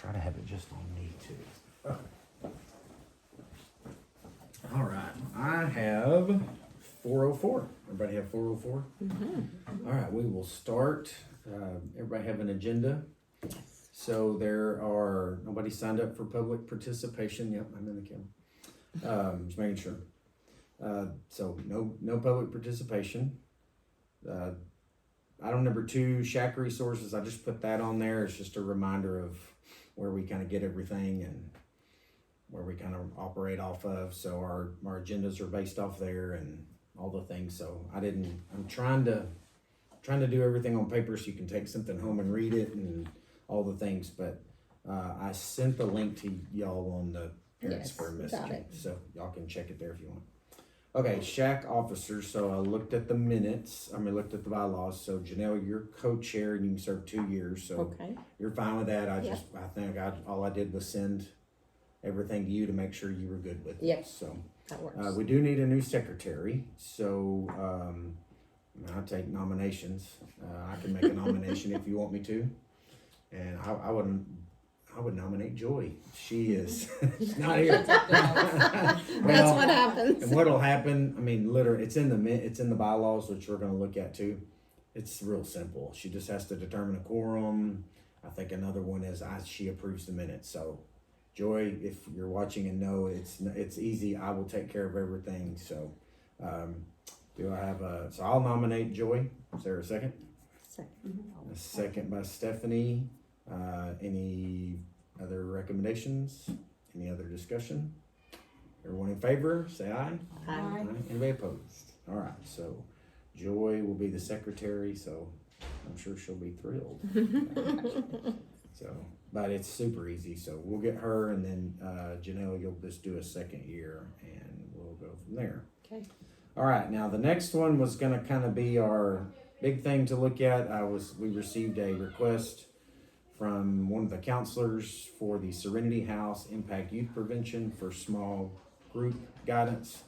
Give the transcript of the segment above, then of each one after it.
try to have it just on me too. All right, I have 404. Everybody have 404? Mm-hmm. All right, we will start. Everybody have an agenda? So nobody signed up for public participation. Yep, I'm in the camera. Just making sure. So no public participation. Item number 2, Shack resources. I just put that on there. It's just a reminder of where we kind of get everything and where we kind of operate off of. So our agendas are based off there and all the things. So I'm trying to do everything on paper so you can take something home and read it and all the things. But I sent the link to y'all on the Parents for messaging. So y'all can check it there if you want. Okay, Shack officers. So I looked at the minutes. looked at the bylaws. So Janelle, you're co-chair and you can serve 2 years. So you're fine with that. I think all I did was send everything to you to make sure you were good with it. Yep. So That works. we do need a new secretary. So I'll take nominations. I can make a nomination if you want me to. And I would nominate Joy. She is she's not here. That's what happens. And what'll happen? Literally, it's in the bylaws, which we're going to look at too. It's real simple. She just has to determine a quorum. I think another one is she approves the minutes. So, Joy, if you're watching and know it's easy, I will take care of everything. So, do I have so I'll nominate Joy. Is there a second? Second. A second by Stephanie. Any other recommendations? Any other discussion? Everyone in favor, say aye. Aye. Anybody opposed? All right, so Joy will be the secretary, so I'm sure she'll be thrilled. But it's super easy, so we'll get her, and then Janelle, you'll just do a second year, and we'll go from there. Okay. All right, now the next one was gonna kind of be our big thing to look at. We received a request from one of the counselors for the Serenity House Impact Youth Prevention for small group guidance,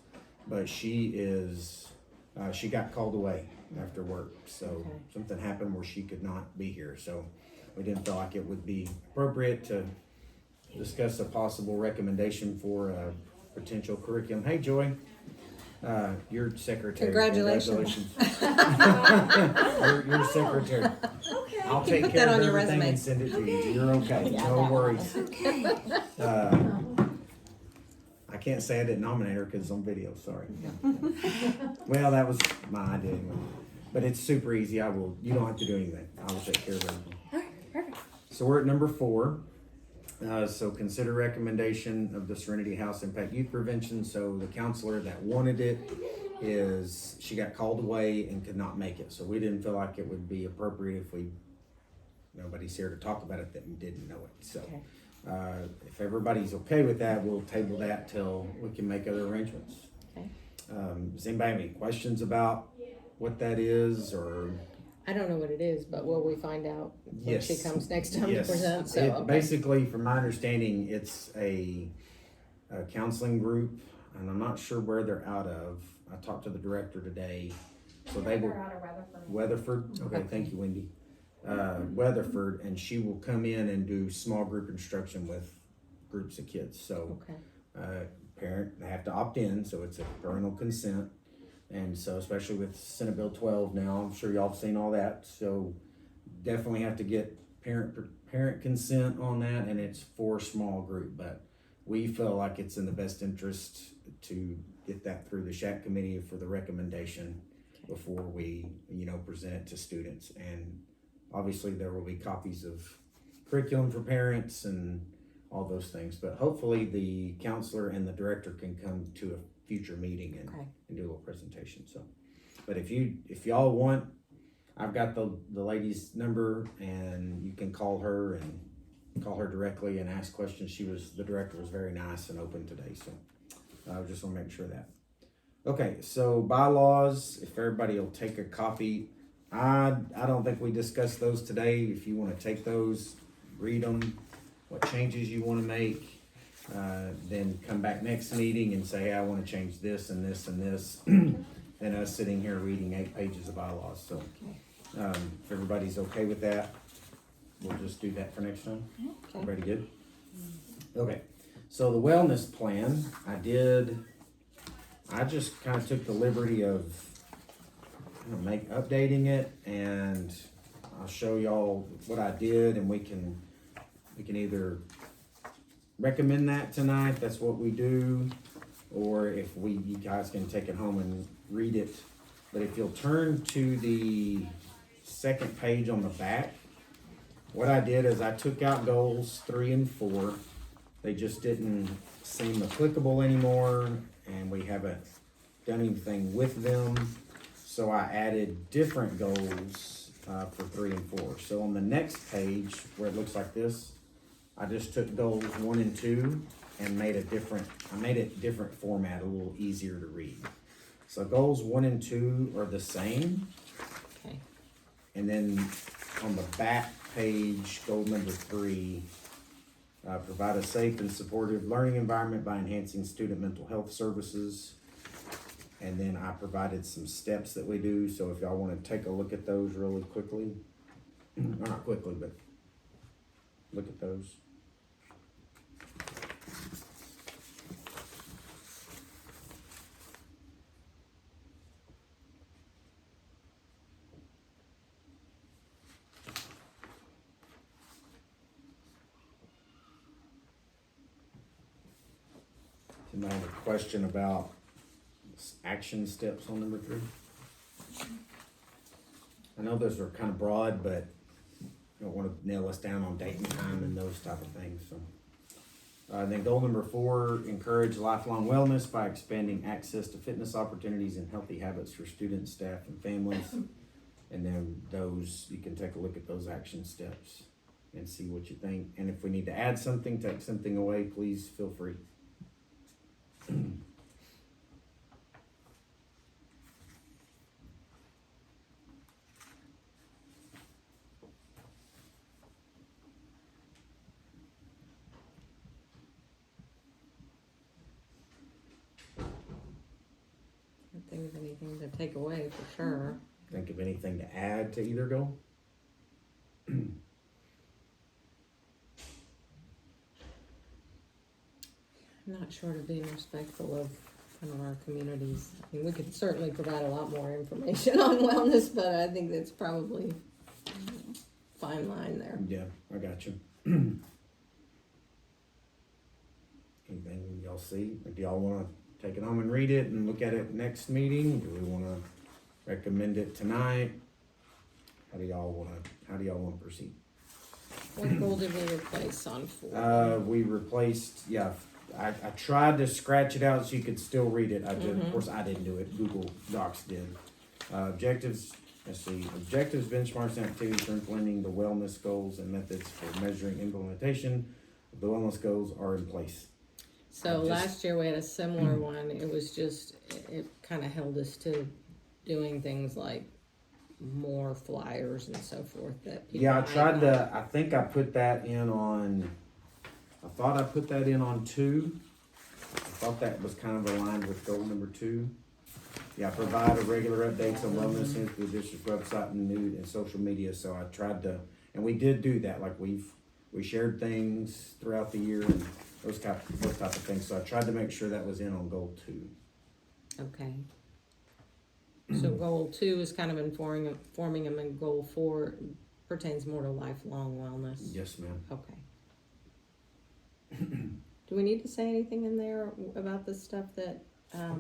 but she got called away after work, so something happened where she could not be here, so we didn't feel like it would be appropriate to discuss a possible recommendation for a potential curriculum. Hey, Joy, you're secretary. Congratulations. You're secretary. Okay. I'll take put care that of on your everything resume. and send it to you. You're okay. Yeah, No that worries. Okay. I can't say I didn't nominate her because it's on video. Sorry. Well, that was my idea anyway. But it's super easy. You don't have to do anything. I will take care of everything. All right, perfect. So we're at number 4. So consider recommendation of the Serenity House Impact Youth Prevention. So the counselor that wanted it she got called away and could not make it. So we didn't feel like it would be appropriate if nobody's here to talk about it that didn't know it. So if everybody's okay with that, we'll table that till we can make other arrangements. Okay. Does anybody have any questions about what that is or? I don't know what it is, but will we find out when Yes. she comes next time Yes. to present? So, Basically, from my understanding, it's a counseling group, and I'm not sure where they're out of. I talked to the director today, so they will. They're out of Weatherford. Weatherford. Okay, thank you, Wendy. Weatherford, and she will come in and do small group instruction with groups of kids. So, they have to opt in, so it's a parental consent. And so, especially with Senate Bill 12 now, I'm sure y'all have seen all that. So, definitely have to get parent consent on that, and it's for small group. But we feel like it's in the best interest to get that through the Shack committee for the recommendation before we, present it to students. And obviously, there will be copies of curriculum for parents and all those things. But hopefully, the counselor and the director can come to a future meeting and do a little presentation. So, but if y'all want, I've got the lady's number, and you can call her directly and ask questions. The director was very nice and open today, so I just want to make sure that. Okay, so bylaws, if everybody will take a copy. I don't think we discussed those today. If you want to take those, read them, what changes you want to make. Then come back next meeting and say, hey, I want to change this and this and this. Than us sitting here reading 8 pages of bylaws. So if everybody's okay with that. we'll just do that for next time. Okay. Everybody good? Okay, so the wellness plan, I just kind of took the liberty of updating it, and I'll show y'all what I did, and we can either recommend that tonight, that's what we do, or if you guys can take it home and read it. But if you'll turn to the second page on the back, what I did is I took out goals 3 and 4. They just didn't seem applicable anymore, and we haven't done anything with them. So I added different goals for 3 and 4. So on the next page, where it looks like this, I just took goals 1 and 2 and made it different format, a little easier to read. So goals 1 and 2 are the same. Okay. And then on the back page, goal number 3, provide a safe and supportive learning environment by enhancing student mental health services. And then I provided some steps that we do, so if y'all wanna take a look at those really quickly, or not quickly, but look at those. Anybody have a question about action steps on number 3? I know those are kind of broad, but you don't want to nail us down on date and time and those type of things, so. Then goal number 4, encourage lifelong wellness by expanding access to fitness opportunities and healthy habits for students, staff, and families. And then those, you can take a look at those action steps and see what you think. And if we need to add something, take something away, please feel free. Can't think of anything to take away for sure. Think of anything to add to either goal? I'm not short of being respectful of kind of our communities. I mean, we could certainly provide a lot more information on wellness, but I think that's probably fine line there. Yeah, I got you. Anything y'all see? Or do y'all wanna take it home and read it and look at it next meeting? Do we wanna recommend it tonight? How do y'all wanna proceed? What goal did we replace on 4? We replaced, I tried to scratch it out so you could still read it. Of course, I didn't do it. Google Docs did. Objectives, benchmarks, and activities for implementing the wellness goals and methods for measuring implementation of the wellness goals are in place. So last year we had a similar one. It was just, it kind of held us to doing things like more flyers and so forth that people. Yeah, I might tried not- to, I think I put that in on, I thought I put that in on 2. I thought that was kind of aligned with goal number 2. Yeah, provide a regular updates on wellness through the district website and new and social media. So I tried to, and we did do that. Like we shared things throughout the year and those type of things. So I tried to make sure that was in on goal 2. Okay. So goal 2 is kind of informing them, and goal 4 pertains more to lifelong wellness. Yes, ma'am. Okay. Do we need to say anything in there about the stuff that, I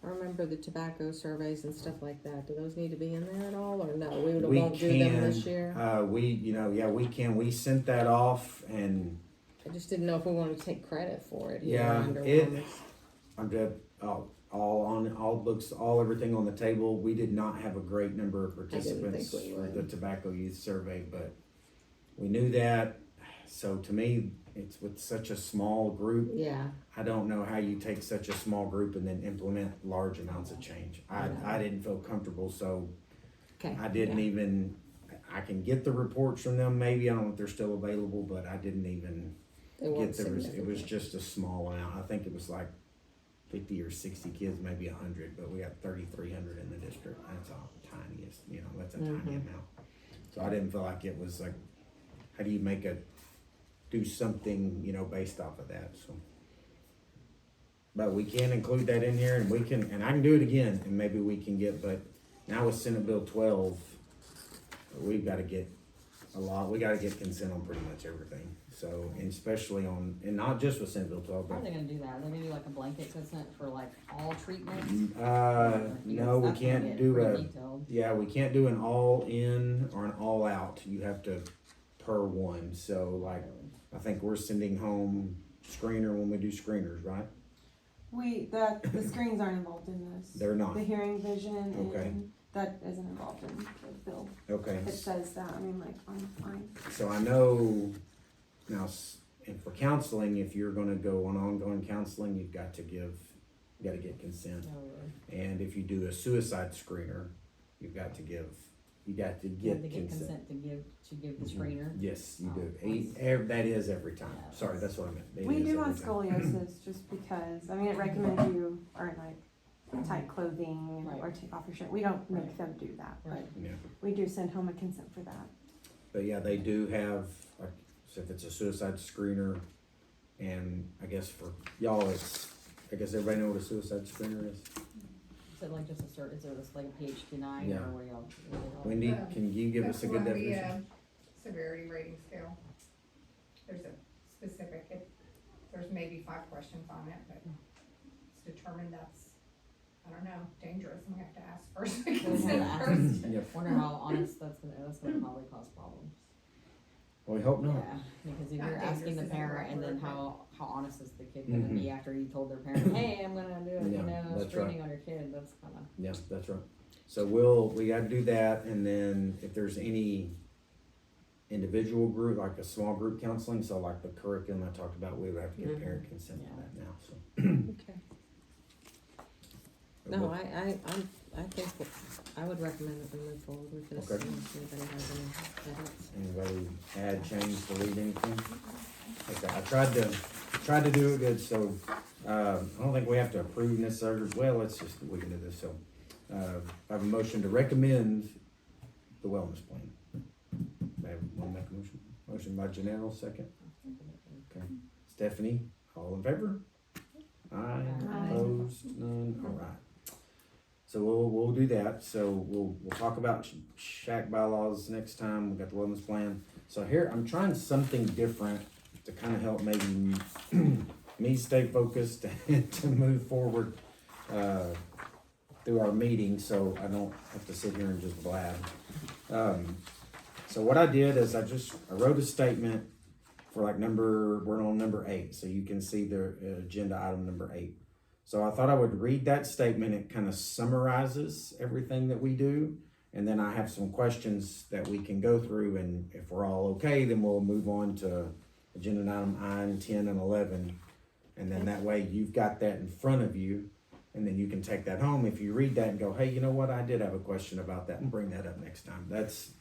remember the tobacco surveys and stuff like that. Do those need to be in there at all, or no? We won't do them this year? We can. We sent that off, and I just didn't know if we wanted to take credit for it. Yeah, Under it- wellness. I'm good. All books, everything on the table. We did not have a great number of participants think we for would. the tobacco youth survey, but we knew that. So to me, it's with such a small group. Yeah, I don't know how you take such a small group and then implement large amounts of change. I didn't feel comfortable, so okay. I didn't yeah. even. I can get the reports from them. Maybe I don't know if they're still available, but I didn't even They weren't get there. It was significant. just a small amount. I think it was like 50 or 60 kids, maybe 100, but we got 3,300 in the district. That's all tiniest, that's a tiny amount. So I didn't feel like it was like how do you do something, based off of that, so. But we can include that in here, and I can do it again, and maybe we can but now with Senate Bill 12, we've gotta get we gotta get consent on pretty much everything, so, and especially and not just with Senate Bill 12, How are but. they gonna do that? Are they gonna do like a blanket consent for like all treatments? No, we That's gonna can't get do pretty detailed. we can't do an all in or an all out, you have to per one, so like, I think we're sending home screener when we do screeners, right? The screens aren't involved in this. They're not, The hearing vision Okay. and that isn't involved in the bill. okay. It says that, I mean, like, on fine. So I know now, and for counseling, if you're gonna go on ongoing counseling, you gotta get consent. Oh, really? And if you do a suicide screener, you got to get You have to get consent. consent to give the Mhm. screener. Yes, you Oh, do. That is every time. Yeah, Sorry, that's what I meant. It We is do on every time. scoliosis just because, I mean, it recommends you are in like tight clothing or take off your shirt. We don't make Right. them do that, but Right. Yeah, we do send home a consent for that. but yeah, they do have, so if it's a suicide screener, and I guess for y'all, I guess everybody know what a suicide screener is? Is it like just a cert, is there just like a page denied Yeah. or where y'all? Wendy, Um, can you give us a good That's definition? on the severity rating scale. There's a specific, there's maybe 5 questions on it, but it's determined that's, I don't know, dangerous, I'm gonna have to ask first. First. Yep. Wonder how honest that's gonna probably cause problems. Well, we hope not. Yeah, because if Not you're asking dangerous the isn't the parent right and then word, but- how honest is the kid gonna be after you told their parent, hey, I'm gonna do it, Yeah, that's screening on your kid, that's kinda. Yeah, that's right. So we gotta do that, and then if there's any individual group, like a small group counseling, so like the curriculum I talked about, we would have to get parent consent on Yeah. that now, so. Okay. No, I think I would recommend that we move forward with this. Okay. Unless anybody has any edits. Anybody add, change, delete anything? Okay, I tried to do it good, so, I don't think we have to approve necessarily, well, we can do this, so. I have a motion to recommend the wellness plan. Want to make a motion? Motion by Janelle, second. Okay. Stephanie, all in favor? Aye. Aye. Opposed? None? All right. So we'll do that. So we'll talk about shack bylaws next time. We got the wellness plan. So here, I'm trying something different to kind of help maybe me stay focused and to move forward, through our meeting, so I don't have to sit here and just blab. So what I did is I wrote a statement for we're on number 8, so you can see the agenda item number 8. So I thought I would read that statement. It kind of summarizes everything that we do, and then I have some questions that we can go through, and if we're all okay, then we'll move on to agenda item 9, 10, and 11, and then that way you've got that in front of you, and then you can take that home. If you read that and go, hey, you know what, I did have a question about that, and bring that up next time. That's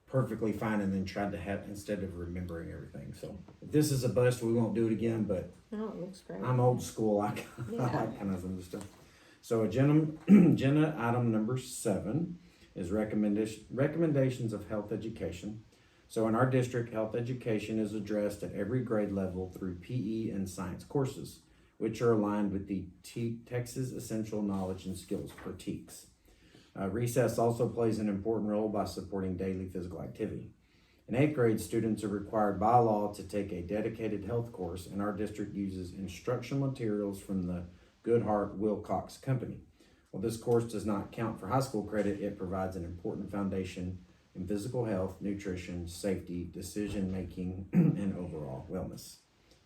perfectly fine, and then try to have, instead of remembering everything. So if this is a bust, we won't do it again, but No, it looks great. I'm old school, I Yeah. like kind of some stuff. So agenda item number 7 is recommendations of health education. So in our district, health education is addressed at every grade level through PE and science courses, which are aligned with the Texas Essential Knowledge and Skills, or TEKS. Recess also plays an important role by supporting daily physical activity. In 8th grade, students are required by law to take a dedicated health course, and our district uses instructional materials from the Goodhart-Wilcox Company. While this course does not count for high school credit, it provides an important foundation in physical health, nutrition, safety, decision-making, and overall wellness.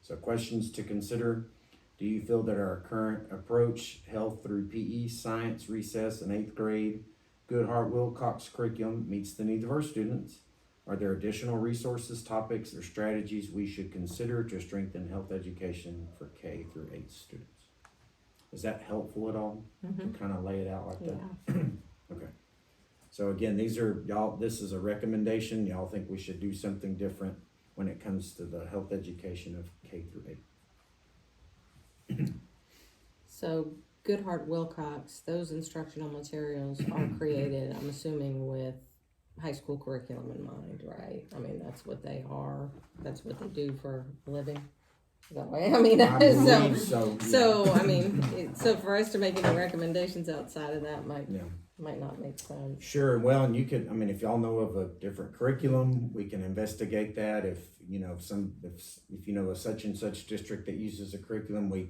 So questions to consider. Do you feel that our current approach, health through PE, science, recess, and 8th grade, Goodhart-Wilcox curriculum meets the needs of our students? Are there additional resources, topics, or strategies we should consider to strengthen health education for K through 8 students? Is that helpful at all? Mhm. To kind of lay it out like that? Yeah. Okay. So again, this is a recommendation. Y'all think we should do something different when it comes to the health education of K through 8. So Goodhart Wilcox, those instructional materials are created, I'm assuming, with high school curriculum in mind, right? I mean, that's what they are, that's what they do for a living. Is that way? I mean, I believe so. Yeah. so, I mean, so for us to make any recommendations outside of that Yeah. might not make sense. Sure. Well, and you could, I mean, if y'all know of a different curriculum, we can investigate that. If you know if you know a such and such district that uses a curriculum, we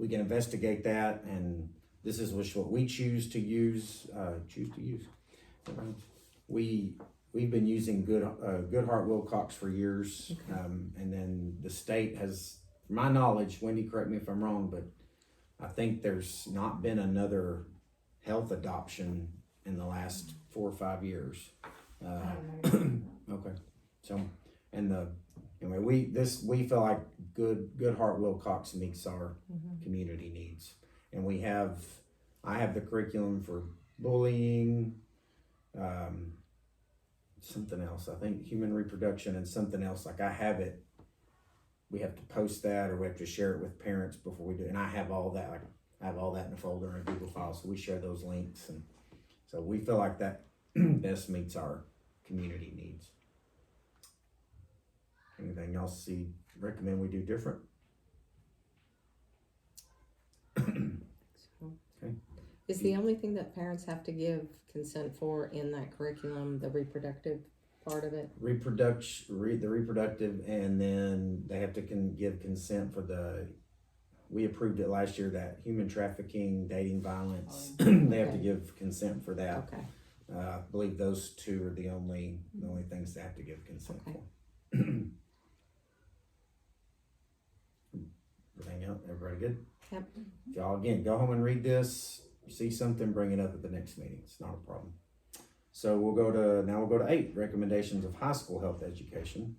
can investigate that. And this is what we choose to use. We've been using Goodhart Wilcox for years, Okay. and then the state has, from my knowledge, Wendy, correct me if I'm wrong, but I think there's not been another health adoption in the last 4 or 5 years. I don't know. Okay, so anyway, we feel like Goodhart Wilcox meets our community needs, and I have the curriculum for bullying, something else. I think human reproduction and something else. Like I have it. We have to post that, or we have to share it with parents before we do. And I have all that. Like, I have all that in a folder in a Google file, so we share those links, and so we feel like that best meets our community needs. Anything else you recommend we do different? Okay. Is the only thing that parents have to give consent for in that curriculum the reproductive part of it? The reproductive, and then they have to give consent for we approved it last year, that human trafficking, dating violence. They have to give consent for that. Okay. I believe those two are the only things they have to give consent Okay. for. Everything else, everybody good? Yep. Y'all, again, go home and read this. You see something, bring it up at the next meeting. It's not a problem. So we'll go to 8, recommendations of high school health education.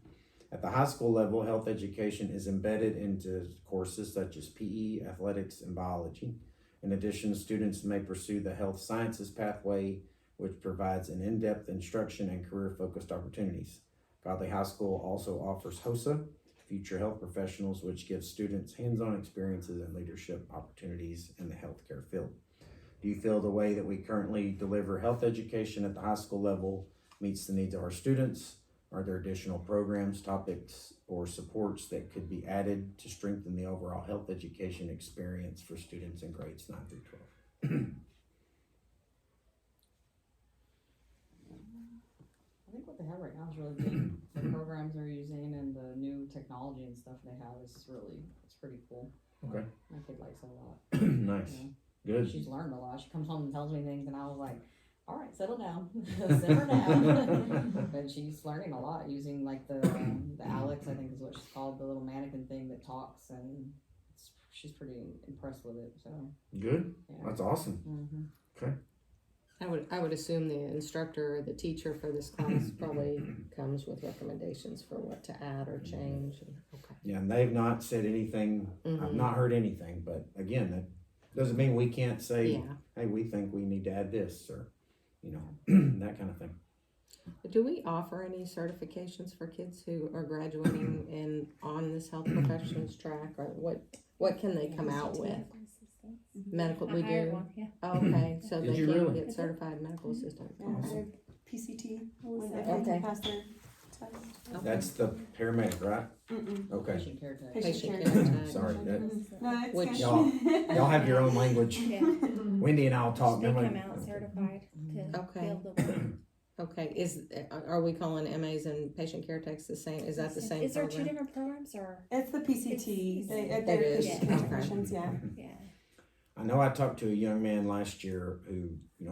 At the high school level, health education is embedded into courses such as PE, athletics, and biology. In addition, students may pursue the health sciences pathway, which provides an in-depth instruction and career-focused opportunities. Godley High School also offers HOSA, Future Health Professionals, which gives students hands-on experiences and leadership opportunities in the healthcare field. Do you feel the way that we currently deliver health education at the high school level meets the needs of our students? Are there additional programs, topics, or supports that could be added to strengthen the overall health education experience for students in grades 9 through 12? I think what they have right now is really good. The programs they're using and the new technology and stuff they have is it's pretty cool. Okay. My kid likes it a lot. Nice. Yeah. Good. She's learned a lot. She comes home and tells me things, and I was like, all right, settle down, simmer down. But she's learning a lot using like the Alex, I think is what she's called, the little mannequin thing that talks, and she's pretty impressed with it. So Good. yeah. That's awesome. Mm-hmm. Okay. I would assume the instructor or the teacher for this class probably comes with recommendations for what to add or change. Okay. Yeah, and they've not said anything. I've not heard anything, but again, that doesn't mean we can't say, Yeah. hey, we think we need to add this, or, that kind of thing. Do we offer any certifications for kids who are graduating on this health professions track, or what can they come out with? Medical, we do. One, yeah. Okay, so Did they you can really? get certified medical assistant. Yeah, Okay. their PCT, when Okay. they pass their test. That's the paramedic, right? Mm-mm. Okay. Patient care tech. Patient care care tech. tech. Sorry. No, it's Which- good. Y'all have your own language. Yeah. Wendy and I'll talk. They Remember? come out certified to Okay. be able to work. Okay, are we calling MAs and patient care techs the same? Is that the same Is there two program? different programs or? It's the PCT. It's- They're It is, patient okay. technicians, yeah. Yeah. I know I talked to a young man last year who,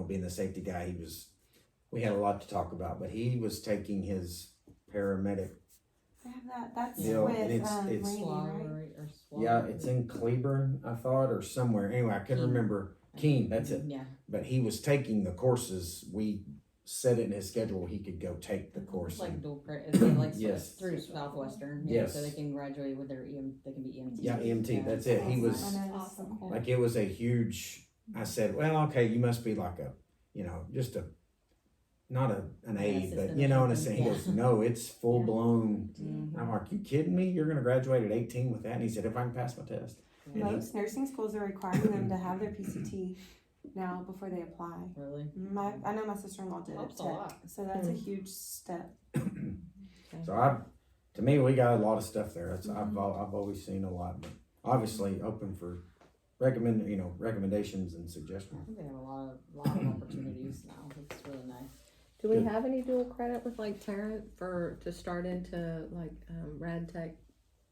being the safety guy, we had a lot to talk about, but he was taking his paramedic. They have that. That's Yeah, with and it's- Rainey, Swallow right? or swallow. Yeah, it's in Cleburne, I thought, or somewhere. Anyway, I couldn't Keene. remember. Keene, that's it. Yeah. But he was taking the courses. We set it in his schedule. He could go take the course. It's like and- dual credit. It's like Yes. through Southwestern. Yeah, Yes. So they can graduate with their they can be EMT. Yeah, EMT, that's it. He was- I know, that's so Awesome. cool. like, it was a huge, I said, well, okay, you must be like just not an aide, but assistant in or a something. sense, he Yeah. goes, no, it's full blown. Mhm. I'm like, you kidding me? You're going to graduate at 18 with that? And he said, if I can pass my test. And he- Most nursing schools are requiring them to have their PCT now before they apply. Really? I know my sister-in-law did Helps it a tech, lot. so that's a huge step. So to me, we got a lot of stuff there. I've always seen a lot, but obviously open for recommendations and I suggestions. think they have a lot of opportunities now. It's really nice. Do we Good. have any dual credit with like Tarrant to start into like Rad Tech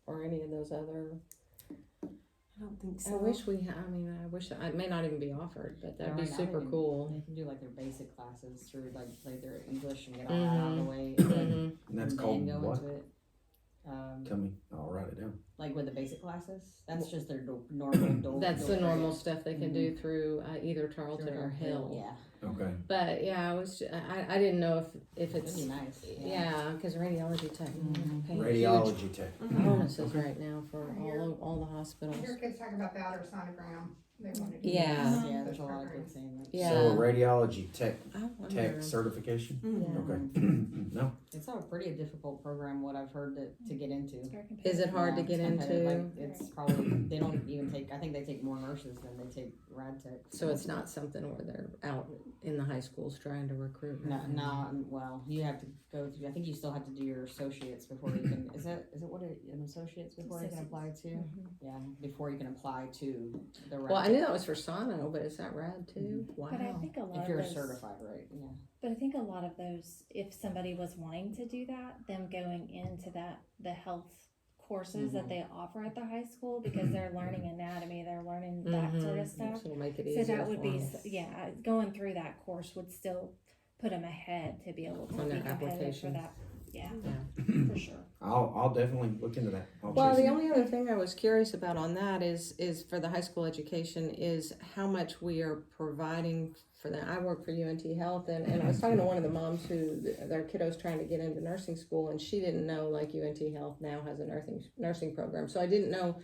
or any of those other? I don't think so. I wish we had. I mean, I wish it may not even be offered, but that'd be Right now they super can- cool. They can do like their basic classes through like their English and get all that out of the way, and then, And that's and called then go what? into it. Tell me. I'll write it down. Like with the basic classes, that's just their normal. That's the normal stuff they can do through either Tarleton or Hill. Yeah, Okay. But yeah, I didn't know if it'd it's be nice. yeah, because radiology tech, paying Radiology tech. huge bonuses right now for all the I hospitals. hear kids talk about the outer sonogram, they wanna do. Yeah. Yeah, there's a lot of kids saying that. Yeah. So a radiology tech I wonder. certification. Mhm. Okay. No. It's a pretty difficult program. What I've heard to get into. It's very Is it competitive. hard to Yeah, get it's competitive. into? Like, it's probably they don't even take. I think they take more nurses than they take rad tech. So it's not something where they're out in the high schools trying to recruit. No, well, you have to go through. I think you still have to do your associates before you can. Is it what an associates before you can apply to? Yeah, before you can apply to the rad. Well, I knew that was for Sono, but is that rad too? Wow. But I think a lot if of you're those, certified, right? Yeah. but I think a lot of those, if somebody was wanting to do that, them going into the health courses that they offer at the high school, because they're learning anatomy, they're learning that sort of stuff. So it'll make it So easier that would for be, 'em. yeah, going through that course would still put them ahead to be able to On be their competitive for applications. that. Yeah, Yeah. for sure. I'll definitely look into that. I'll Well, chase the it. only other thing I was curious about on that is for the high school education is how much we are providing for that. I work for UNT Health, and I was talking to one of the moms who their kiddo's trying to get into nursing school, and she didn't know like UNT Health now has a nursing program, so I didn't know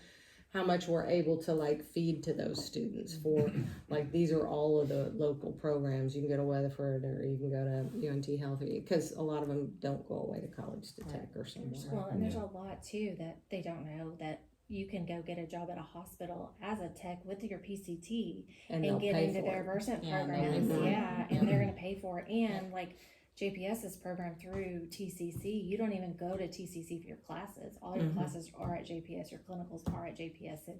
how much we're able to like feed to those students for like these are all of the local programs. You can go to Weatherford or you can go to UNT Health, because a lot of them don't go away to college to tech or something. Well, and there's a lot too that they don't know, that you can go get a job at a hospital as a tech with your PCT and and they'll get pay into for their it. versant Yeah, and they'll pay programs. for it. Yeah, and they're gonna pay for it. And like JPS's program through TCC, you don't even go to TCC for your classes. All your classes are at JPS. Your clinicals are at JPS. So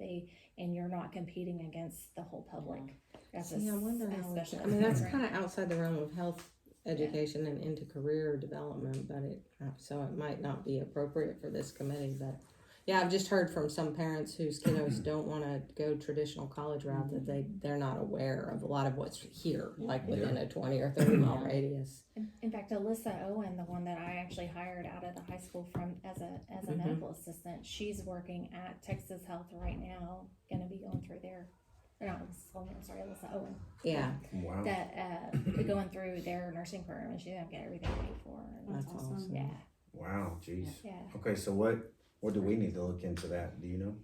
and you're not competing against the whole public. That's See, I wonder a how. special. I mean, that's program. kind of outside the realm of health education and into career development, but so it might not be appropriate for this committee. But yeah, I've just heard from some parents whose kiddos don't want to go traditional college route that they're not aware of a lot of what's here, like within a 20 or 30 mile radius. In fact, Alyssa Owen, the one that I actually hired out of the high school from as a medical assistant, she's working at Texas Health right now. Going to be going through their. No, I'm sorry, Alyssa Owen. Yeah, Wow. That going through their nursing program, and she's gonna get everything paid for. And that's awesome. yeah, Wow. Jeez. yeah. Okay. So what do we need to look into that? Do you know?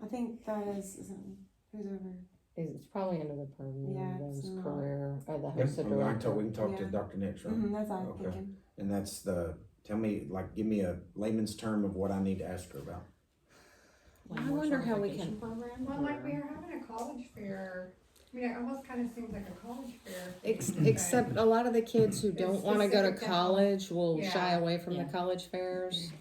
I think that isn't who's over. It's probably under the purview Yeah, of it's those not. career or the Yep. HOSA We director. can talk to Yeah. Dr. Nix, right? That's what I'm Okay. thinking. And that's tell me, like, give me a layman's term of what I need to ask her about. I wonder how we can- Program, Well, like we are having a college fair, I mean, it almost kind of seems like a college fair. Except a lot of the kids who It's don't want to go to specific to college will shy Yeah. away from Yeah. the college fairs.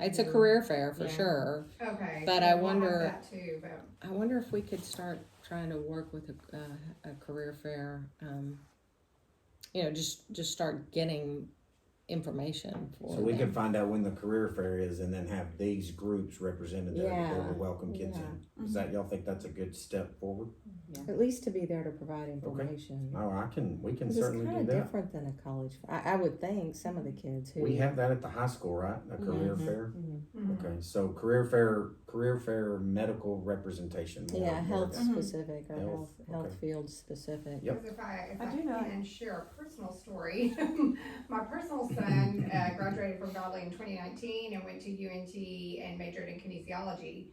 It's a do- career fair for Yeah. sure. Okay. But so I we'll have wonder- that too, but I wonder if we could start trying to work with a career fair. Just start getting information for So we them. can find out when the career fair is and then have these groups represented there that Yeah. will welcome kids Yeah. in. Is that, y'all think that's a good step forward? At least to be there to provide information. Oh, we can 'Cause certainly it's do kind of that. different than a college fair. I would think some of the kids who We have that at the high school, right? A career Mhm. fair? mhm. Okay, so career fair medical representation. more health than- specific or Health, health okay. field specific. Yep. Because if I I do know can share a personal story, my personal son graduated from Godley in 2019 and went to UNT and majored in kinesiology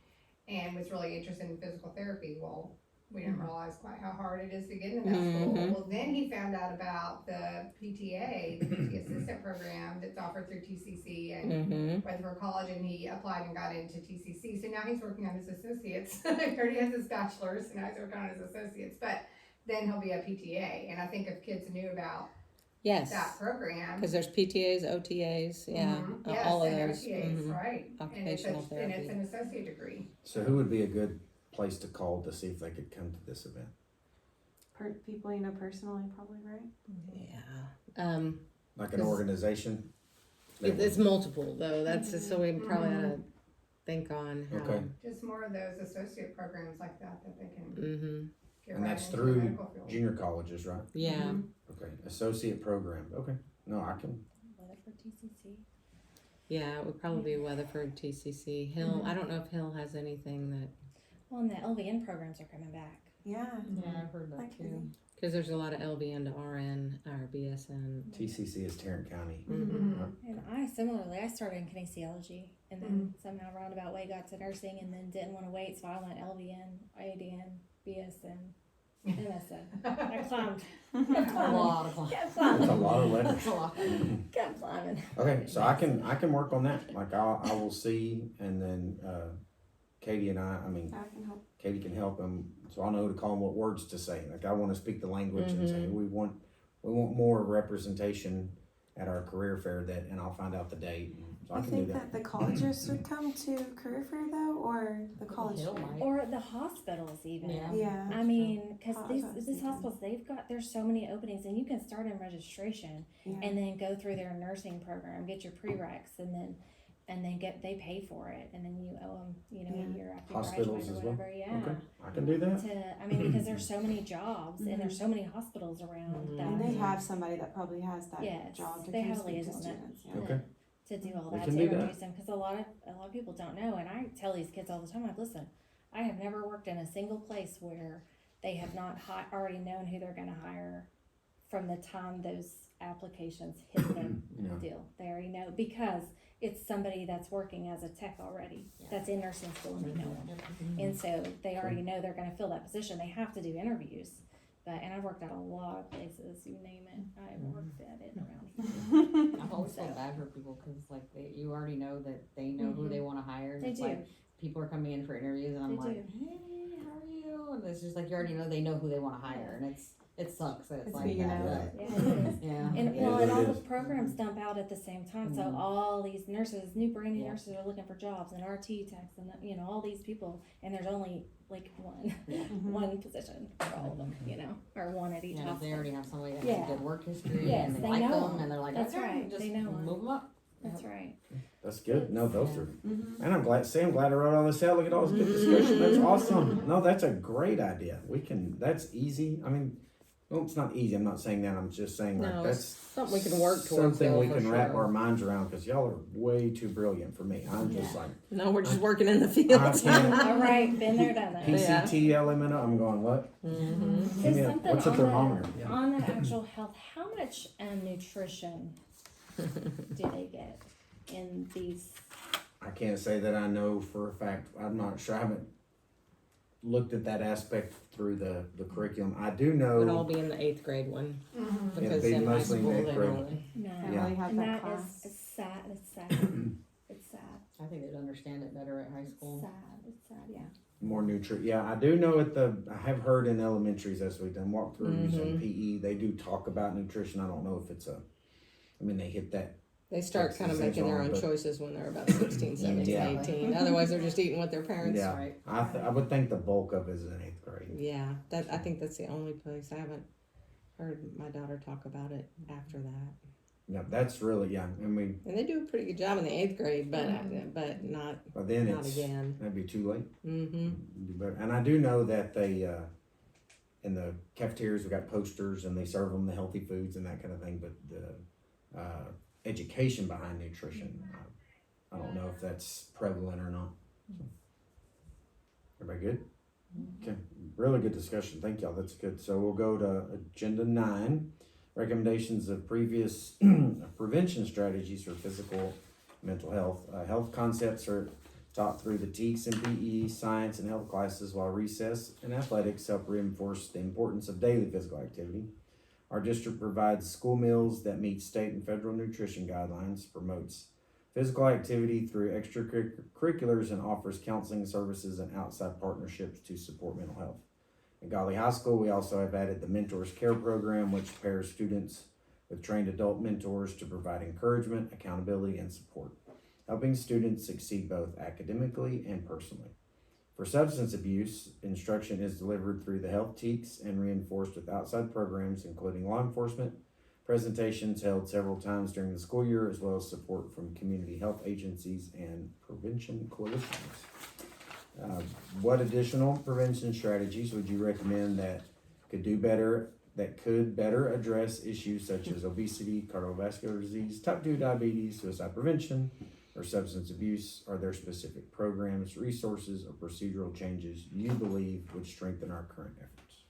and was really interested in physical therapy. Well, we didn't realize quite how hard it is to get into that school. Mhm. Well, then he found out about the PTA, the PT assistant program that's offered through TCC and Mm-hmm. Weatherford College, and he applied and got into TCC. So now he's working on his associates. He already has his bachelor's, and now he's working on his associates. But then he'll be a PTA, and I think if kids knew about Yes. that program, Because there's PTAs, OTAs, yeah, mhm, yes, all of and those. OTAs, Mhm. right? And it's, Occupational and it's therapy. an associate degree. So who would be a good place to call to see if they could come to this event? People you know personally, probably, right? Yeah. Like an Cause- organization? It's multiple though. That's just, so we probably ought to think on how. Okay. Just more of those associate programs like that they can Mm-hmm. get And right that's into the through medical field. Junior colleges, right? Yeah. Mhm. Okay, associate program, okay. No, I can, Weatherford TCC. Yeah, it would probably be Weatherford, TCC, Hill. I don't know if Hill has anything that, Well, and the LVN programs are coming back. Yeah. Yeah, I've heard that Like, too. because there's a lot of LVN to RN or BSN. TCC is Tarrant County. Mm-hmm. And I started in kinesiology and then somehow roundabout way got to nursing and then didn't want to wait, so I went LVN, ADN, BSN, MSN. I climbed. Kept A climbing. lot of fun. Kept That's a climbing. lot of letters. That's a lot. Kept climbing. Okay, so I can work on that, like I will see, and then, Katie and I mean, I can help. Katie can help them, so I'll know who to call them, what words to say, like I wanna speak the language and say, we want more representation at our career fair and I'll find out the date, so I You can do think that. that the colleges would come to career fair though, or the college Hill fair? might. Or the hospitals even. Yeah. Yeah. I mean, because Oh, these that's these awesome. hospitals, there's so many openings, and you can start in registration Yeah. and then go through their nursing program, get your prereqs, and then they pay for it, and then you owe them, a year after you Hospitals graduate or as well? whatever. Yeah. Okay, I can do that. I mean, because there's so many jobs and there's so many hospitals around Mhm. that. And they have somebody that probably has that Yes, job to they come have speak to liaison students. that- Yeah. Okay. to do all We that, can to do that. introduce them, because a lot of people don't know, and I tell these kids all the time, like, listen, I have never worked in a single place where they have not already known who they're gonna hire from the time those applications hit them. Yeah. Deal, they already know, because it's somebody that's working as a tech already, that's in nursing school and they know them. And so they already know they're gonna fill that position, they have to do interviews. And I've worked at a lot of places, you name it, I've worked at it around here. I've always felt So- bad for people because like you already know that they know who they want to hire. And They it's do. like people are coming in for interviews and I'm They like, hey, how are you? And it's just like you already know they know who they want to hire, and it sucks that it's It's like who you that. know. Yeah, it is. Yeah. And It well, is and what all it the is. programs dump out at the same time. So Mhm. all these nurses, brand new Yeah. nurses are looking for jobs, and RT techs, and all these people, and there's only like one, Yeah. one position for all of them, or one at each Yeah, if they hospital. already have somebody that Yeah. has good work history Yes, and they they like know them, 'em. and they're like, That's okay, right, just they know 'em. move them up. That's right. That's good, no, those are, Mhm. and I'm glad I wrote all this out, look at all this good discussion, that's awesome. No, that's a great idea, that's easy, I mean, well, it's not easy, I'm not saying that, I'm just saying like, No, that's something we can work towards. something though, we for can wrap sure. our minds around, cause y'all are way too brilliant for me, I'm just like, No, we're just working in the I field. can't- All right, been there, done that. PCT, LMNO, I'm going, what? Mm-hmm. Give me So something what's a on thermometer? on the actual health, how much nutrition do they get in these? I can't say that I know for a fact, I'm not sure, I haven't looked at that aspect through the curriculum, I do know. Would all be in the 8th grade one, Mhm. because be in high mostly in school, the they 8th grade. don't. No, Don't Yeah. really have and that that class. is sad. It's sad. It's sad. I think they'd understand it better at high school. Sad. It's sad. Yeah. More yeah, I do know I have heard in elementaries as we've done walkthroughs and PE, they do talk about nutrition, I don't know if it's they hit that, They start That's kind of the making their zone, own but- choices when they're about 16, 17, Yeah. 18. Otherwise, they're just eating what their parents. yeah, Right. I would think the bulk of it is in 8th grade. Yeah, I think that's the only place. I haven't heard my daughter talk about it after that. Yeah, that's really, yeah, and And they do a pretty good job in the 8th grade, but not but then not it's, again. that'd be too late. Mm-hmm. Do better. And I do know that they, in the cafeterias, we got posters and they serve them the healthy foods and that kind of thing, but the, education behind nutrition, I don't know if that's prevalent or not. Everybody good? Okay, really good discussion, thank y'all, that's good. So we'll go to agenda 9, recommendations of previous prevention strategies for physical, mental health. Health concepts are taught through the TEKS and PE, science, and health classes, while recess and athletics help reinforce the importance of daily physical activity. Our district provides school meals that meet state and federal nutrition guidelines, promotes physical activity through extracurriculars, and offers counseling services and outside partnerships to support mental health. At Godley High School, we also have added the Mentors Care Program, which pairs students with trained adult mentors to provide encouragement, accountability, and support, helping students succeed both academically and personally. For substance abuse, instruction is delivered through the health TEKS and reinforced with outside programs, including law enforcement, presentations held several times during the school year, as well as support from community health agencies and prevention coalitions. What additional prevention strategies would you recommend that could better address issues such as obesity, cardiovascular disease, type 2 diabetes, suicide prevention, or substance abuse? Are there specific programs, resources, or procedural changes you believe would strengthen our current efforts?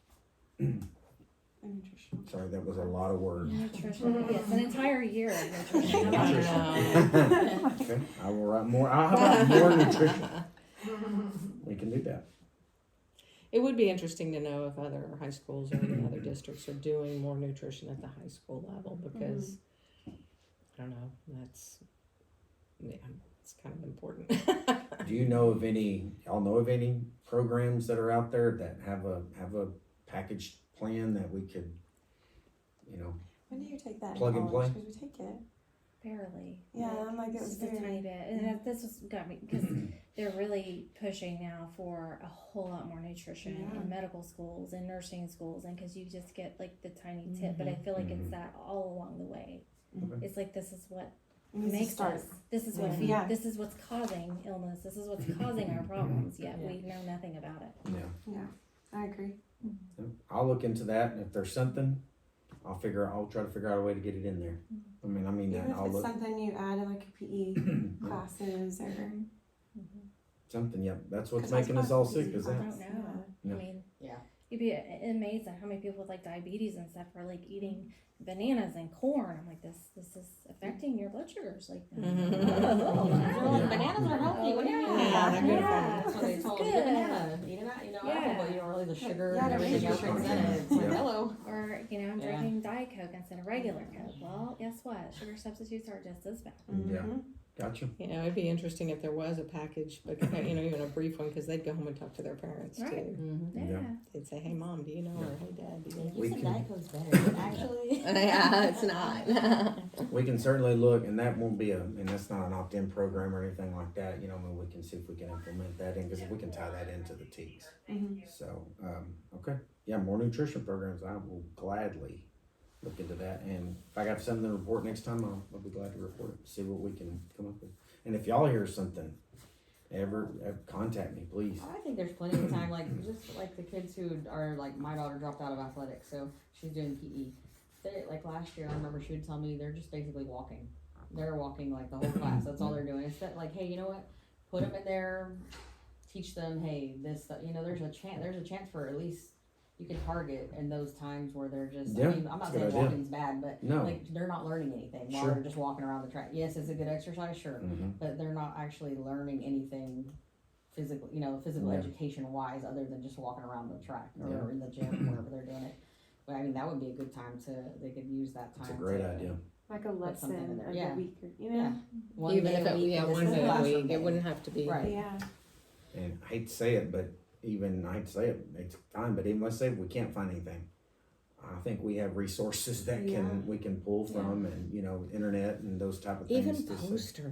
Nutrition. Sorry, that was a lot of words. Nutrition, yes, an entire year of nutrition. Okay, I will write more. How about more nutrition? We can do that. It would be interesting to know if other high schools or any other districts are doing more nutrition at the high school level, because I don't know, it's kind of important. Do you know of any? Y'all know of any programs that are out there that have a packaged plan that we could, When do you take that? Plug and play? Because we take it. Barely. Yeah, I'm like, it was just a tiny bit, and this was got me because they're really pushing now for a whole lot more nutrition in medical schools and nursing schools, and because you just get like the tiny tip, but I feel like it's that all along the way. Okay. It's like this is what It needs to makes start. us. This is what. Yeah. This is what's causing illness. This is what's causing our problems. Yet we know nothing about it. Yeah. I agree. I'll look into that, and if there's something, I'll try to figure out a way to get it in there. I mean Even if I'll it's look something you add in like a PE classes or. something. Yep, that's what's 'Cause that's making us all possibly sick. Is I that? don't know. Yeah. I mean, Yeah. you'd be amazed at how many people with like diabetes and stuff are like eating bananas and corn. I'm like, this is affecting your blood sugars. Like, Bananas are healthy. What do you mean? Yeah, they're good for That's what they told you. Good. Banana. Eat it out, apple, but you don't really the sugar Yeah, and everything they're else really that's in it. It's like, Yeah. hello. or I'm Yeah. drinking Diet Coke instead of regular Coke. Well, guess what? Sugar substitutes are just as bad. Yeah. Gotcha. It'd be interesting if there was a package, but even a brief one, because they'd go home and talk to their parents Right. too. Mm-hmm. Yeah. Yeah. They'd say, "Hey, mom, do you know?" Or "Hey, dad, do you know?" We You said can- Diet Coke's better, but actually. Yeah, it's not. We can certainly look, and that won't be and that's not an opt-in program or anything like that. We can see if we can implement that in, because if we can tie that into the TEKS. So, okay, yeah, more nutrition programs. I will gladly look into that, and if I got something to report next time, I'll be glad to report it. See what we can come up with. And if y'all hear something, ever contact me, please. I think there's plenty of time, like just like the kids who are like my daughter dropped out of athletics, so she's doing PE. Like last year, I remember she would tell me they're just basically walking. They're walking like the whole class. That's all they're doing. Instead, like, hey, you know what? Put them in there. Teach them, hey, this. There's a chance. There's a chance for at least you can target in those times where they're just. Yeah, I mean, I'm not that's a saying good idea. walking's bad, but No. like they're not learning anything while Sure. they're just walking around the track. Yes, it's a good exercise, sure, but they're not actually learning anything physical, physical Yeah. education wise, other than just walking around the track or Yeah. in the gym, wherever they're doing it. But I mean, that would be a good time they could use that time. That's a great to, idea. Like a Put something in lesson there. of Yeah. the week, or, Yeah. One Even day if a it, week, yeah, this one is day a classroom week, day. it wouldn't have to be. Right. Yeah. And I hate to say it, but I hate to say it, it's time, but even let's say we can't find anything. I think we have resources that we can pull from, and internet and those type of things. Even to say- posters, stuff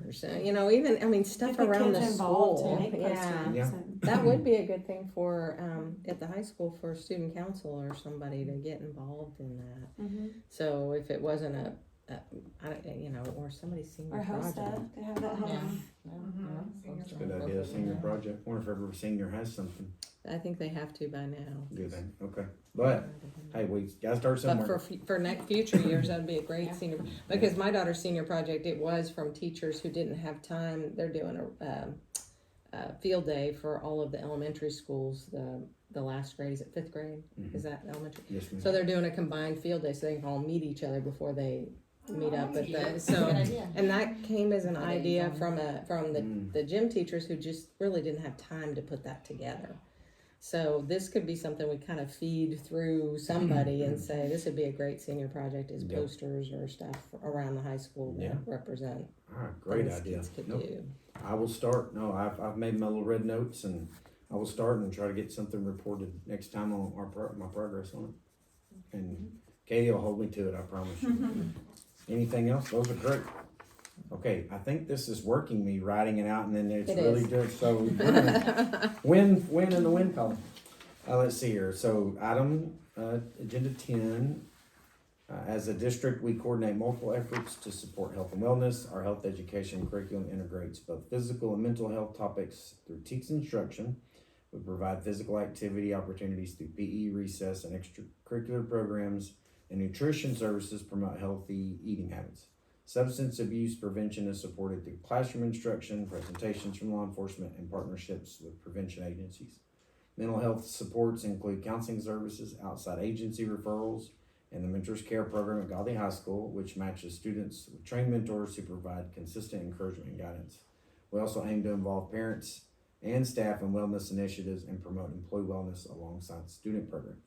Get the around kids the involved school. to make Yeah, posters Yeah. and- that would be a good thing for at the high school for student council or somebody to get involved in that. So if it wasn't or somebody's senior Or host project. it. They have that home. That's a good idea, senior project. Wonder if every senior has something. I think they have to by now. Do they? Okay. But, hey, we gotta start But somewhere. for next future years, that'd be a great Yeah. senior, because my daughter's senior project, it was from teachers who didn't have time. They're doing a field day for all of the elementary schools. The last grade, is it 5th grade? Is that elementary? Yes, ma'am. So they're doing a combined field day, so they can all meet each other before they meet up at the, Good so, idea. and that came as an That idea is, from the gym teachers who just really didn't have time to put that together. So this could be something we kind of feed through somebody and say, this would be a great senior project, is Yep. posters or stuff around the high school that Yeah. represent All right, great things idea. kids could Nope. do. I will start. No, I've made my little red notes, and I will start and try to get something reported next time on my progress on it. And Katie will hold me to it, I promise you. Anything else? Those are great. Okay, I think this is working, me writing it out, and then it's It really is. good. So win in the win column. Let's see here. So item agenda 10. As a district, we coordinate multiple efforts to support health and wellness. Our health education curriculum integrates both physical and mental health topics through TEKS instruction. We provide physical activity opportunities through PE, recess, and extracurricular programs, and nutrition services promote healthy eating habits. Substance abuse prevention is supported through classroom instruction, presentations from law enforcement, and partnerships with prevention agencies. Mental health supports include counseling services, outside agency referrals, and the Mentors Care Program at Godley High School, which matches students with trained mentors who provide consistent encouragement and guidance. We also aim to involve parents and staff in wellness initiatives and promote employee wellness alongside student programs.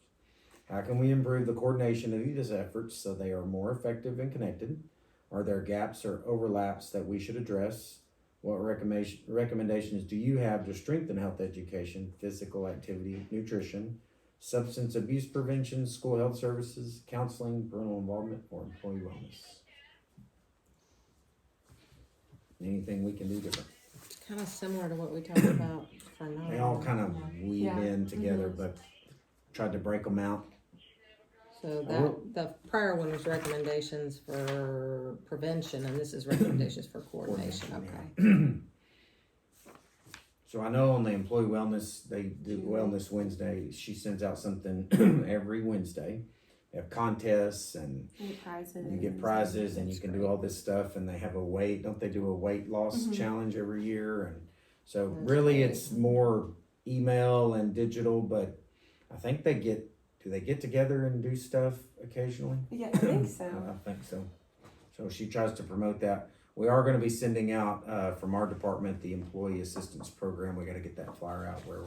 How can we improve the coordination of these efforts so they are more effective and connected? Are there gaps or overlaps that we should address? What recommendations do you have to strengthen health education, physical activity, nutrition, substance abuse prevention, school health services, counseling, parental involvement, or employee wellness? Anything we can do different? Kind of similar to what we talked about for now. They all kind of weave Yeah. in together, but tried to break them out. So the prior one was recommendations for prevention, and this is recommendations for coordination. Okay. So I know on the employee wellness, they do Wellness Wednesday. She sends out something every Wednesday. They have contests and You get prizes. you get prizes and you can do all this stuff, and they have a weight, don't they do a weight loss challenge every year? And so That's really great. it's more email and digital, but I think do they get together and do stuff occasionally? Yeah, I think so. I think so. So she tries to promote that. We are gonna be sending out, from our department, the employee assistance program. We gotta get that flyer out where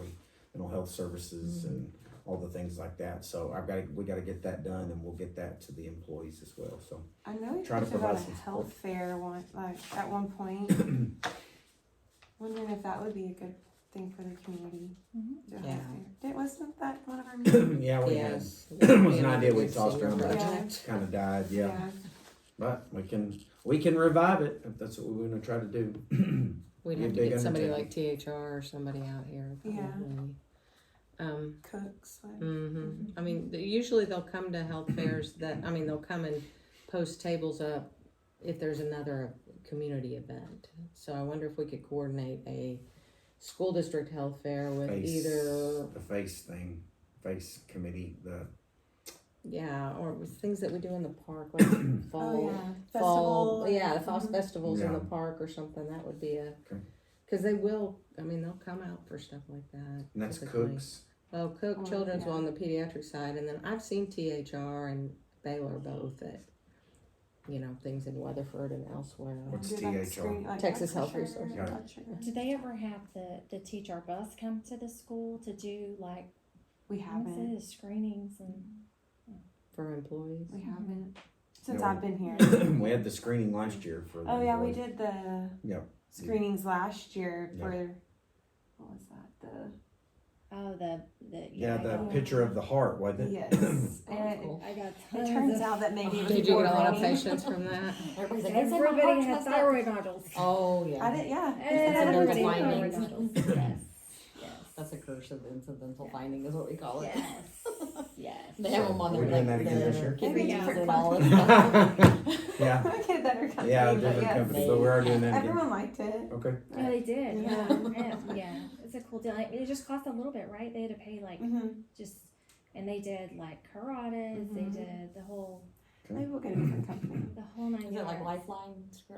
mental health services and all the things like that. So we gotta get that done, and we'll get that to the employees as well, so. I know we Try to talked about provide a some health fair at one point. Wondering if that would be a good thing for the community. Do a health Yeah. fair. Wasn't that one of our meetings? Yeah, we had, Yes. it was an idea we tossed around, but Yeah. it kinda died, yeah. But we can revive it if that's what we're gonna try to do. We'd Be a have to big get somebody undertaking. like THR or somebody out here. Yeah. Probably. Cooks. I mean, usually they'll come to health fairs they'll come and post tables up if there's another community event. So I wonder if we could coordinate a school district health fair with either, The face committee, or with things that we do in the park, like fall, Festival. the fall festivals in the Yeah. park or something. That would be Okay. because they'll come out for stuff like that. and that's typically. Cooks. Well, Cook Oh, Children's yeah. on the pediatric side, and then I've seen THR and Baylor both at, things in Weatherford and elsewhere. What's Do like THR? screen- like Texas blood Health pressure, Resources. Got it. blood sugar. Do they ever have the teacher bus come to the school to do like We haven't. screenings and For employees. We haven't. Since No. I've been here. We had the screening last year for. the Oh yeah, we employees. did the Yep. screenings last year Yeah. for what was that? Yeah, the picture of the heart, wasn't it? Yes. And Cool. I got it tons turns of, out that maybe it was Did you get a lot of raining. patients from that? Everybody's like, "It's in my everybody heart, had what's that?" thyroid nodules. Oh, yeah. I didn't. Yeah. Everybody had findings. thyroid nodules. Yes. Yes. That's a curse of incidental finding is what we call it. Yes. Yes. They have them on We're their doing that again this year? kidneys Maybe and all this stuff. Yeah, I get better company. yeah, but different yes. company, but we are doing that again. Everyone liked it. Okay. Yeah, they did. Yeah. Yeah. It's a cool deal. It just cost a little bit, right? They had to pay like Mm-hmm. just, and they did like carotids. They Mhm. did the whole Maybe we'll get a different company. The whole nine Is it like yards.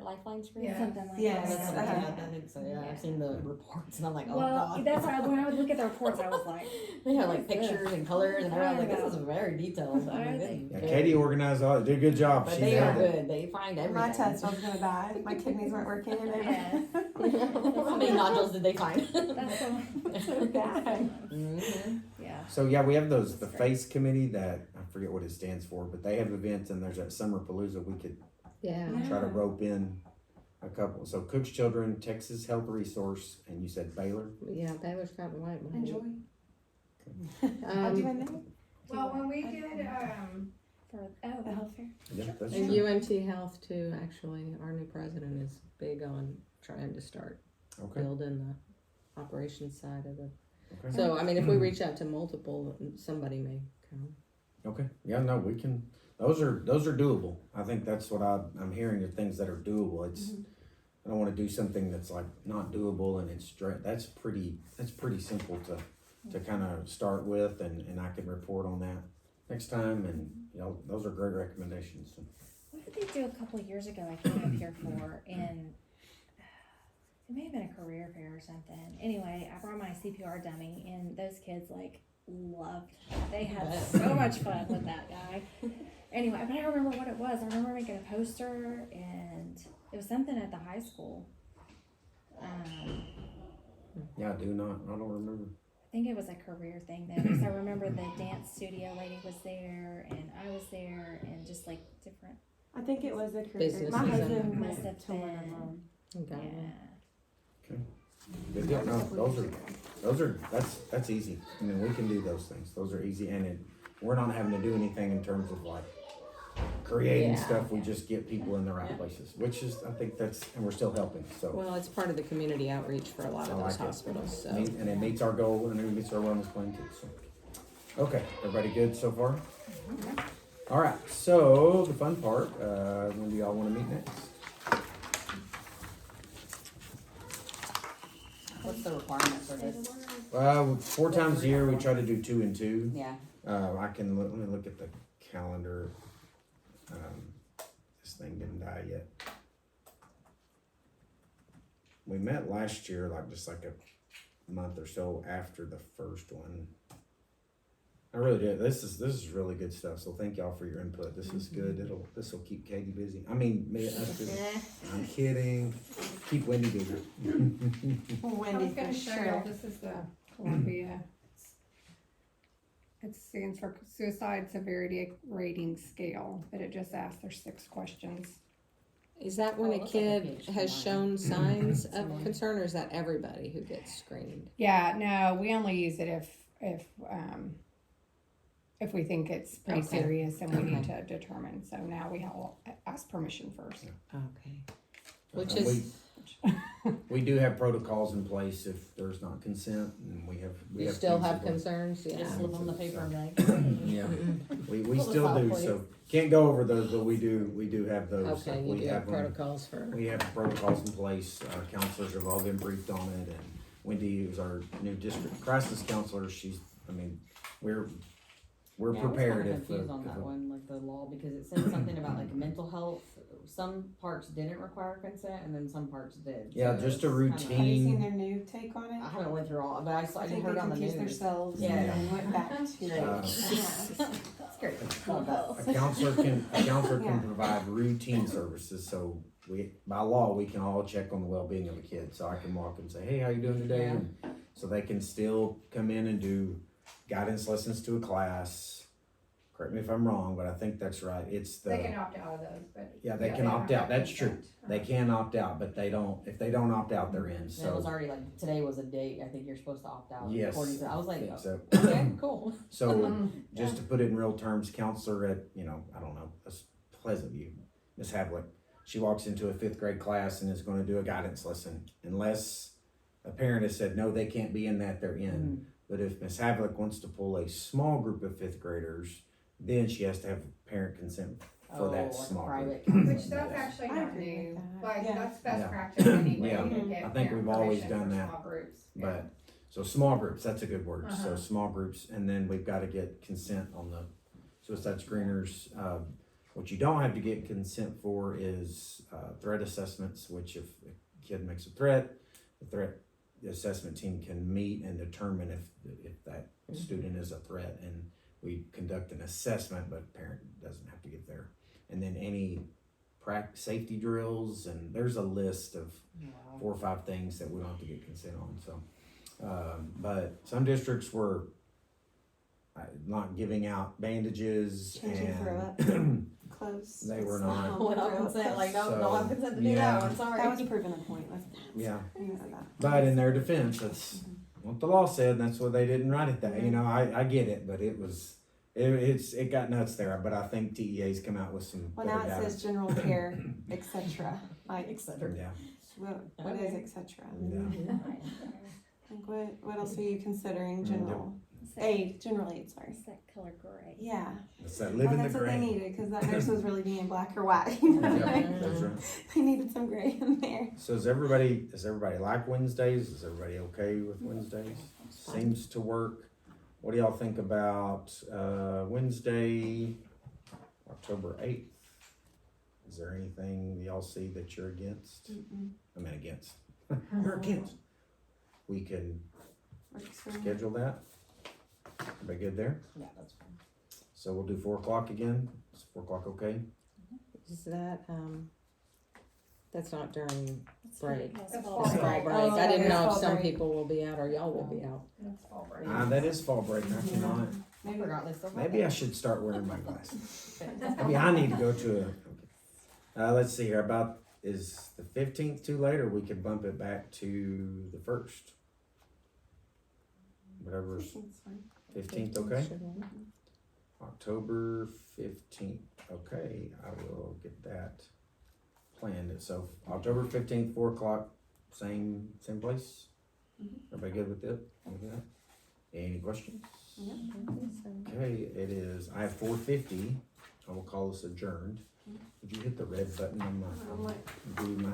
Lifeline screen? Yeah. Something like Yes. that. I think so, yeah. I've seen the reports and I'm like, oh Well, god. that's why when I would look at the reports, I was like, They have like What is this? pictures and colors and I was like, this is very detailed. What are this they? is Yeah, very- Katie organized all, did a good job. But She they are nailed it. good. They find everything. My test, I was gonna die. My kidneys weren't working. And Yes. How many nodules did they find? that's so, so bad. Mhm. yeah. So yeah, we have the FACE committee that, I forget what it stands for, but they have events and there's that Summer Palooza. We could Yeah. try to rope in a couple. So Cook's Children, Texas Health Resource, and you said Baylor? Yeah, Baylor's Fountain White. Enjoy. I'll do Um, my name. Well, when we did, For, oh, The health fair. Yeah, that's and true. UNT Health too, actually, our new president is big on trying to start Okay, building the operations side of it. okay. So, I mean, if we reach out to multiple, somebody may come. Okay, yeah, no, we can, those are doable. I think that's what I'm hearing, are things that are doable. It's, I don't wanna do something that's like not doable and it's that's pretty simple to kinda start with and I can report on that next time and, you know, those are great recommendations. what did they do a couple of years ago? I came up here for, and it may have been a career fair or something. Anyway, I brought my CPR dummy, and those kids like loved. They had so much fun with that guy. Anyway, but I don't remember what it was. I remember making a poster, and it was something at the high school. Yeah, I don't remember. I think it was a career thing then, because I remember the dance studio lady was there, and I was there, and just like different. I think it was a career. Businesses My husband and- Must went have to one of been. them. Okay. Yeah. Good deal. No, those are, that's easy. I mean, we can do those things. Those are easy and we're not having to do anything in terms of like creating Yeah. stuff. We just get people in the right places, which is, I think that's, and we're still helping, so. Well, it's part of the community outreach for a lot of I those like it. hospitals, so. And it meets our goal and it meets our wellness plan too, so. Okay, everybody good so far? All right, so the fun part, when do y'all wanna meet next? What's the requirement for this? 4 times a year, we try to do 2 and 2. Yeah. Let me look at the calendar. This thing didn't die yet. We met last year, just like a month or so after the first one. I really did. This is really good stuff. So thank y'all for your input. This is good. This will keep Katie busy. I mean, us busy. I'm kidding. Keep Wendy busy. I Wendy was for gonna show y'all, sure. this is the Columbia. It stands for Suicide Severity Rating Scale, but it just asks, there's 6 questions. Is that when Oh, a it looks like a kid page has from shown signs of Someone. concern, or is that everybody who gets screened? Yeah, no, we only use it if we think it's pretty Okay. serious and we need to determine. So now we have to ask permission first. Okay. Which And is, we do have protocols in place if there's not consent, and we have. you still things have that go- concerns, yeah. Just slip on the paper and like. Yeah, we Pull the still file, do, please. so, can't go over those, but we do have those. Okay, you We do have them. protocols for, We have protocols in place, our counselors have all been briefed on it, and Wendy is our new district crisis counselor, we're Yeah, I was prepared kinda if. confused on that one, like the law, because it said something about like mental health. Some parts didn't require consent, and then some parts did. Yeah, So just a it's routine. kinda- Have you seen their new take on I it? haven't went through all, but I saw, I I think heard they on the confused news. themselves Yeah. and went back to it. That's great. Love that. A counselor can Yeah. provide routine services, so by law, we can all check on the well-being of a kid, so I can walk and say, hey, how you doing today? Yeah. And so they can still come in and do guidance lessons to a class. Correct me if I'm wrong, but I think that's right. It's They can the, opt out of those, but. yeah, they can don't opt have out. That's true. consent. They can opt out, but if they don't opt out, they're in, And it was so. already like, today was a date, I think you're supposed to opt out. Yes. according to- I was like, So, okay, cool. so just to put it in real terms, counselor at, I don't know, Pleasant View, Miss Havlick, she walks into a 5th grade class and is gonna do a guidance lesson. Unless a parent has said, no, they can't be in that, they're in. But if Miss Havlick wants to pull a small group of 5th graders, then she has to have parent consent for Oh, that like a small private group. Which that's actually I not agree new, with that. like, Yeah. that's best Yeah. practice anyway. Yeah. You can get I think parent we've always permission done for that. small groups. Yeah. But, so small groups, that's a good word. So Uh-huh. small groups, and then we've gotta get consent on the suicide screeners. What you don't have to get consent for is, threat assessments, which if a kid makes a threat, the threat assessment team can meet and determine if that student is a threat, and we conduct an assessment, but parent doesn't have to get there. And then any safety drills, and there's a list of 4 or 5 things that we don't have to get consent on, so. But some districts were not giving out bandages Changing throw and Close. They were not. Went on consent, like, no, So, don't have consent to do yeah. that one, sorry. That was proven a point, wasn't it? yeah. You know that. But in their defense, that's what the law said, and that's why they didn't write it that, you know, I get it, but it got nuts there, but I think TEA's come out with some Well, better now it data. says general care, et cetera. Like, Et cetera. Yeah, what is et cetera? yeah. Like what else are you considering general? Aid, general aid, sorry. It's that color gray. Yeah. It's that live in the That's what they gray. needed, cause that nurse was really being black or white, you know? Yeah, Like, that's right. they needed some gray in there. So does everybody like Wednesdays? Is everybody okay with Wednesdays? fine. Seems to work. What do y'all think about, Wednesday, October 8th? Is there anything y'all see that you're against? I mean, against. You're against. We can Works for me. schedule that. Everybody good there? Yeah, that's fine. So we'll do 4 o'clock again. Is 4 o'clock okay? Is that, that's not during break. That's That's fall fall Fall break. break. Oh, I didn't yeah, know if fall some break. people will be out or y'all will be out. That's fall break. That is fall break, I cannot. I forgot they still have Maybe I that. should start wearing my glasses. Maybe I need to go to a, let's see here, about, is the 15th too late, or we could bump it back to the 1st? Whatever's, It's fine. 15th, okay? Should work. October 15th, okay, I will get that planned. So October 15th, 4 o'clock, same place? Everybody good with it? With that? Any questions? Okay, it is, I have 4:50, I will call this adjourned. Would you hit the red button on my, I'm like, do my